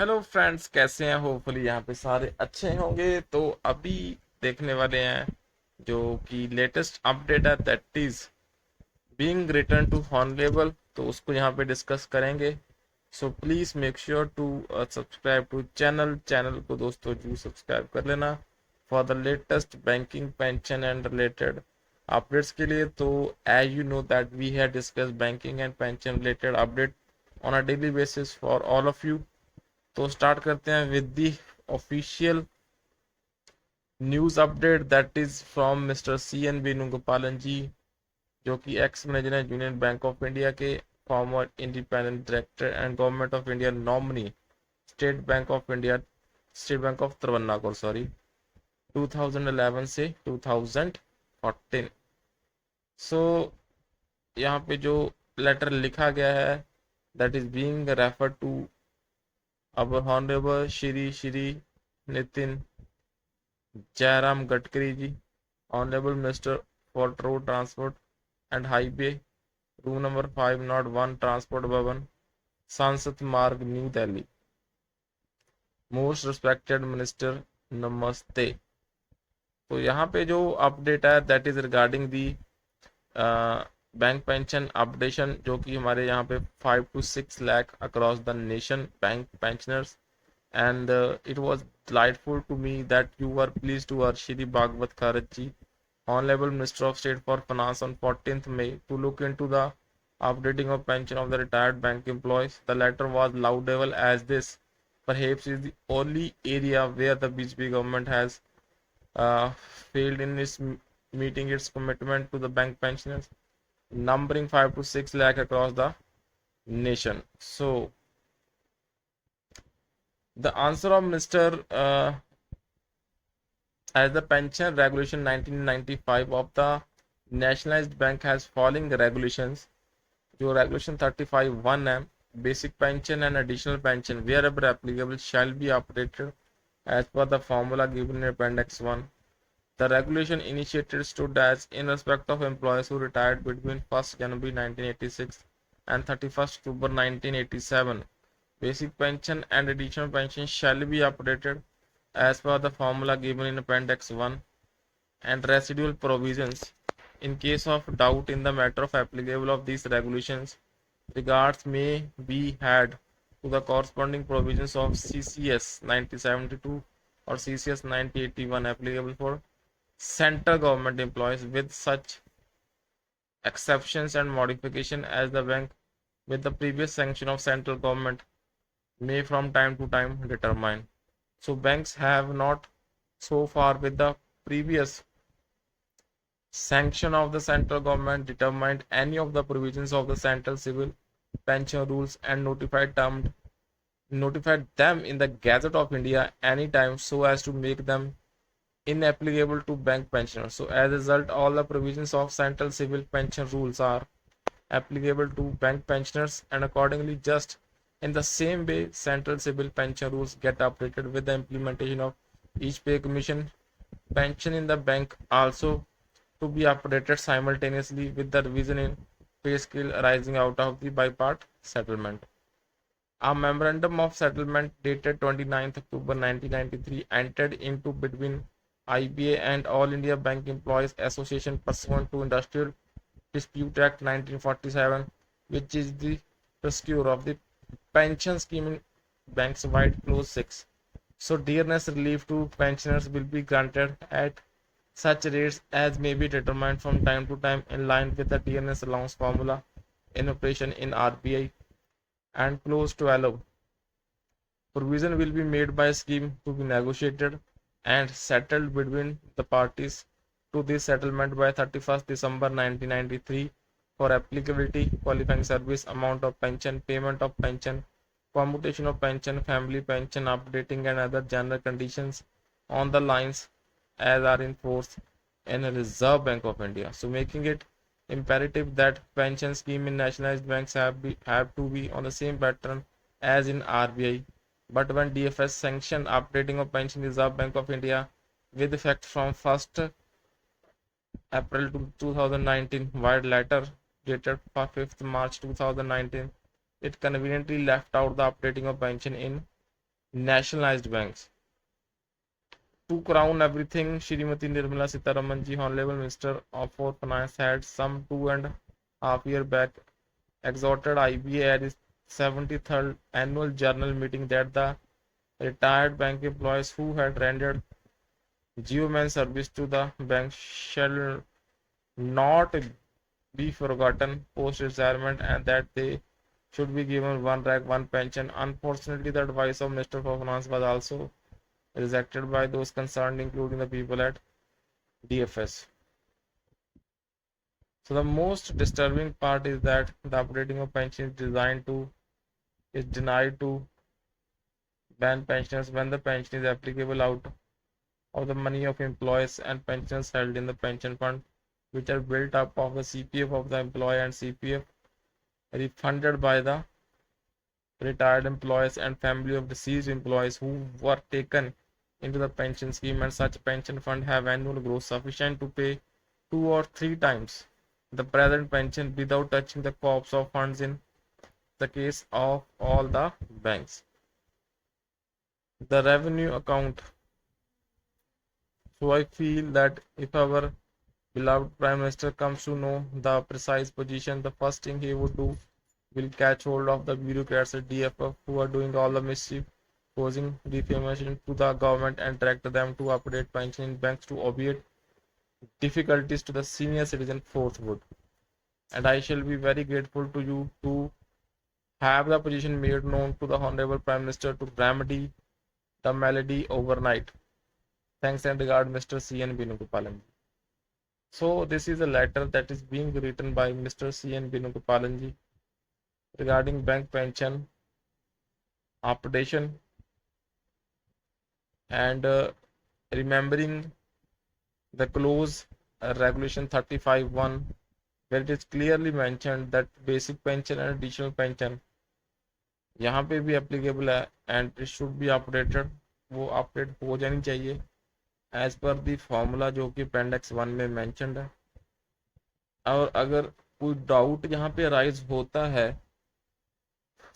Hello friends, कैसे हैं? Hopefully यहाँ पे सारे अच्छे होंगे। तो अभी देखने वाले हैं जो कि लेटेस्ट अपडेट है, that is being written to honourable. तो उसको यहाँ पे डिस्कस करेंगे। So please make sure to subscribe to channel को दोस्तों जरूर सब्सक्राइब कर लेना for the latest banking, pension and related updates के लिए। तो as you know that we have discuss banking and pension related update on a daily basis for all of you. तो स्टार्ट करते हैं with the official news update that is from mister C N Venugopalan ji, जो कि ex manager हैं Union Bank of India के, former independent director and government of India nominee, State Bank of India, State Bank of Travancore, sorry, 2011 से 2014। सो यहाँ पे जो letter लिखा गया है that is being refer to our honourable Shri Nitin Jayram Gadkari ji, honourable minister for road transport and highway, room number 501, transport Bhawan, Sansad Marg, new Delhi. Most respected minister, नमस्ते। तो यहाँ पे जो अपडेट है that is regarding the bank pension updation, जो कि हमारे यहाँ पे 5 to 6 lakh across the nation bank pensioners. And it was delightful to me that you were pleased to urge Shri Bhagwat Kharaj Honorable Minister of State for Finance on 14th May to look into the updating of pension of the retired bank employees. The letter was laudable as this perhaps is the only area where the BJP government has failed in its meeting its commitment to the bank pensioners, numbering 5 to 6 lakh across the nation. So the answer of Mr. As the pension regulation 1995 of the nationalized bank has following regulations, जो regulation 35(1) है, basic pension and additional pension wherever applicable shall be updated as per the formula given in appendix 1. The regulation initiated stood as in respect of employees who retired between 1st January 1986 and 31st October 1987. Basic pension and additional pension shall be updated as per the formula given in appendix 1, and residual provisions in case of doubt in the matter of applicable of these regulations, regards may be had to the corresponding provisions of CCS 1972 or CCS 1981 applicable for central government employees, with such exceptions and modification as the bank with the previous sanction of central government may from time to time determine. So banks have not so far with the previous sanction of the central government determined any of the provisions of the central civil pension rules and notified them in the Gazette of India anytime so as to make them inapplicable to bank pensioners. So as a result, all the provisions of central civil pension rules are applicable to bank pensioners, and accordingly just in the same way central civil pension rules get updated with the implementation of each pay commission, pension in the bank also to be updated simultaneously with the revision in pay scale arising out of the bipart settlement. A memorandum of settlement dated 29th October 1993 entered into between IBA and All India Bank Employees Association pursuant to Industrial Dispute Act 1947, which is the rescue of the pension scheme in banks wide clause 6. So dearness relief to pensioners will be granted at such rates as may be determined from time to time in line with the dearness allowance formula in operation in RBI, and clause 12. Provision will be made by a scheme to be negotiated and settled between the parties to this settlement by 31st December 1993 for applicability, qualifying service, amount of pension, payment of pension, commutation of pension, family pension, updating and other general conditions on the lines as are in force in the Reserve Bank of India. So making it imperative that pension scheme in nationalized banks have to be on the same pattern as in RBI. But when DFS sanctioned updating of pension Reserve Bank of India with effect from 1st April 2019, while later dated 5th March 2019, it conveniently left out the updating of pension in nationalized banks. To crown everything, Shrimati Nirmala Sitharaman ji, Honorable Minister for Finance, had some 2.5 years back exhorted IBA at its 73rd annual general meeting that the retired bank employees who had rendered geoman service to the bank shall not be forgotten post retirement and that they should be given one rank, one pension. Unfortunately, the advice of Minister for Finance was also rejected by those concerned, including the people at DFS. So the most disturbing part is that the updating of pension is denied to ban pensioners when the pension is applicable out of the money of employees and pensions held in the pension fund, which are built up of the CPF of the employee and CPF refunded by the retired employees and family of deceased employees who were taken into the pension scheme, and such pension fund have annual growth sufficient to pay 2 or 3 times the present pension without touching the corpse of funds in the case of all the banks. The revenue account. So I feel that if our beloved Prime Minister comes to know the precise position, the first thing he would do will catch hold of the bureaucrats at DFF who are doing all the mischief, causing defamation to the government, and direct them to update pension in banks to obviate difficulties to the senior citizen forthwith. And I shall be very grateful to you to have the position made known to the Honorable Prime Minister to remedy the malady overnight. Thanks and regard, Mr. C.N. Venugopalan. So this is a letter that is being written by Mr. C.N. Venugopalan regarding bank pension updation and remembering the clause regulation 35(1) where it is clearly mentioned that basic pension and additional pension यहाँ पे भी applicable है and it should be updated, वो update हो जानी चाहिए as per the formula जो कि अपेंडिक्स 1 में मेंशनड है। और अगर कोई डाउट यहाँ पे राइज होता है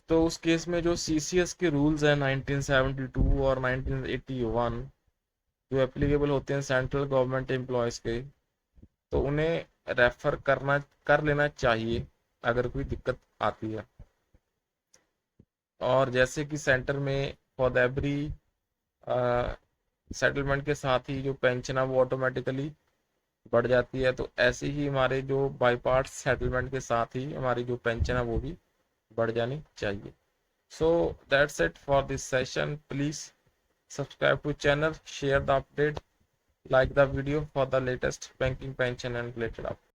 तो उस केस में जो सीसीएस के रूल्स हैं 1972 और 1981 जो एप्लीकेबल होते हैं सेंट्रल गवर्नमेंट एम्प्लॉयज़ के, तो उन्हें रेफर कर लेना चाहिए अगर कोई दिक्कत आती है। और जैसे कि सेंटर में फॉर द एवरी सेटलमेंट के साथ ही जो पेंशन है वो ऑटोमेटिकली बढ़ जाती है, तो ऐसे ही हमारे जो बाई पार्ट सेटलमेंट के साथ ही हमारी जो पेंशन है वो भी बढ़ जानी चाहिए। So that's it for this session. Please subscribe to channel, share the update, like the video for the latest banking pension and related updates.